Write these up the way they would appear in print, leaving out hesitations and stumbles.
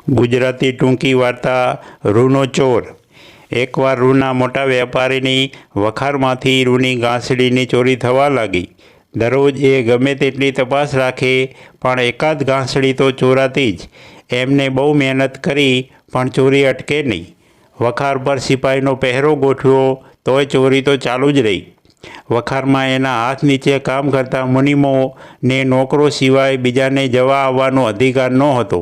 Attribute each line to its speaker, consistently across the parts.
Speaker 1: ગુજરાતી ટૂંકી વાર્તા રૂનો ચોર। એકવાર રૂના મોટા વેપારીની વખારમાંથી રૂની ગાંસડીની ચોરી થવા લાગી। દરરોજ એ ગમે તેટલી તપાસ રાખે પણ એકાદ ગાંસડી તો ચોરાતી જ। એમને બહુ મહેનત કરી પણ ચોરી અટકે નહીં। વખાર પર સિપાહીનો પહેરો ગોઠવ્યો તોય ચોરી તો ચાલુ જ રહી। વખારમાં એના હાથ નીચે કામ કરતા મુનિમો ને નોકરો સિવાય બીજાને જવા આવવાનો અધિકાર નહોતો।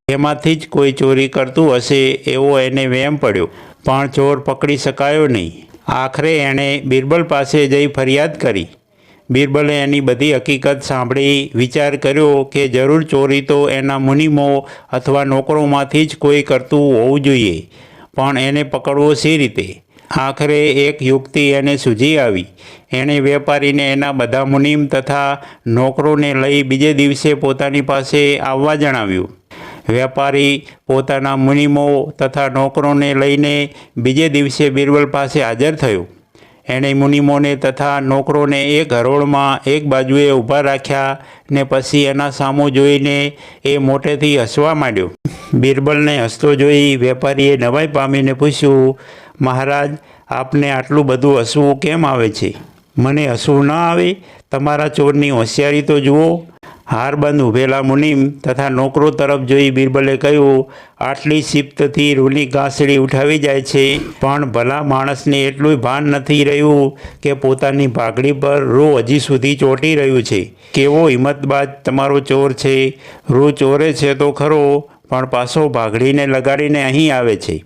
Speaker 1: એમાંથી જ કોઈ ચોરી કરતું હશે એવો એને વહેમ પડ્યો, પણ ચોર પકડી શકાયો નહીં। આખરે એણે બિરબલ પાસે જઈ ફરિયાદ કરી। બિરબલે એની બધી હકીકત સાંભળી વિચાર કર્યો કે જરૂર ચોરી તો એના મુનિમો અથવા નોકરોમાંથી જ કોઈ કરતું હોવું જોઈએ, પણ એને પકડવો શી રીતે? આખરે એક યુક્તિ એને સૂઝી આવી। એણે વેપારીને એના બધા મુનિમ તથા નોકરોને લઈ બીજે દિવસે પોતાની પાસે આવવા જણાવ્યું। વેપારી પોતાના મુનિમો તથા નોકરોને લઈને બીજે દિવસે બિરબલ પાસે હાજર થયો। એણે મુનિમોને તથા નોકરોને એક હરોળમાં એક બાજુએ ઊભા રાખ્યા ને પછી એના સામું જોઈને એ મોટેથી હસવા માંડ્યો। બિરબલને હસતો જોઈ વેપારીએ નવાઈ પામીને પૂછ્યું, મહારાજ, આપને આટલું બધું હસવું કેમ આવે છે? મને હસવું ન આવે? તમારા ચોરની હોશિયારી તો જુઓ। હારબંધ ઊભેલા મુનિમ તથા નોકરો તરફ જોઈ બિરબલે કહ્યું, આટલી શિફ્તથી રૂની ગાંસડી ઉઠાવી જાય છે, પણ ભલા માણસને એટલું ભાન નથી રહ્યું કે પોતાની ભાગડી પર રૂ હજી સુધી ચોંટી રહ્યું છે। કેવો હિંમતબાજ તમારો ચોર છે! રૂ ચોરે છે તો ખરો, પણ પાછો ભાગડીને લગાડીને અહીં આવે છે।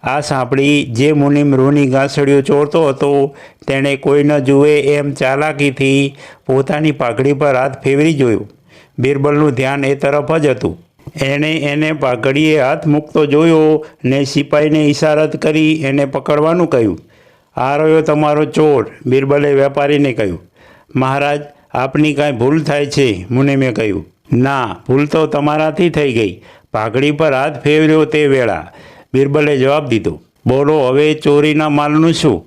Speaker 1: આ સાંભળી જે મુનિમ રૂની ગાંસડીઓ ચોરતો હતો તેણે કોઈ ન જુએ એમ ચાલાકીથી પોતાની પાઘડી પર હાથ ફેરવી જોયો। બિરબલનું ધ્યાન એ તરફ જ હતું। એણે એને પાઘડીએ હાથ મૂકતો જોયો ને સિપાહીને ઇશારત કરી એને પકડવાનું કહ્યું। આ રહ્યો તમારો ચોર, બિરબલે વેપારીને કહ્યું। મહારાજ, આપની કાંઈ ભૂલ થાય છે, મુનિમે કહ્યું। ના, ભૂલ તો તમારાથી થઈ ગઈ, પાઘડી પર હાથ ફેરવ્યો તે વેળા, બિરબલે જવાબ દીધો। બોલો, હવે ચોરીના માલનું શું?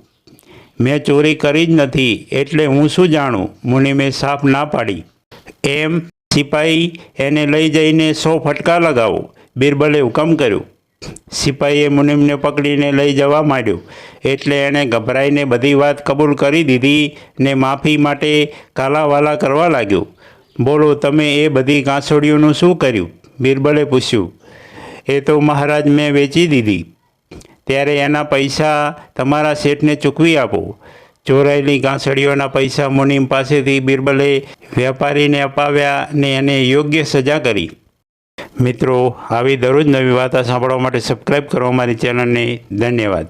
Speaker 1: મેં ચોરી કરી જ નથી, એટલે હું શું જાણું, મુનિમે સાફ ના પાડી। એમ? સિપાહી, એને લઈ જઈને 100 ફટકા લગાવો, બિરબલે હુકમ કર્યો। સિપાહીએ મુનિમને પકડીને લઈ જવા માંડ્યો એટલે એણે ગભરાઈને બધી વાત કબૂલ કરી દીધી ને માફી માટે કાલાવાલા કરવા લાગ્યો। બોલો, તમે એ બધી ગાંસડીઓનું શું કર્યું? બિરબલે પૂછ્યું। એ તો મહારાજ મેં વેચી દીધી। ત્યારે એના પૈસા તમારા શેઠને ચૂકવી આપો। ચોરાયેલી ગાંસડીઓના પૈસા મુનિમ પાસેથી બિરબલે વેપારીને અપાવ્યા ને એને યોગ્ય સજા કરી। મિત્રો, આવી દરરોજ નવી વાર્તા સાંભળવા માટે સબસ્ક્રાઈબ કરો અમારી ચેનલને। ધન્યવાદ।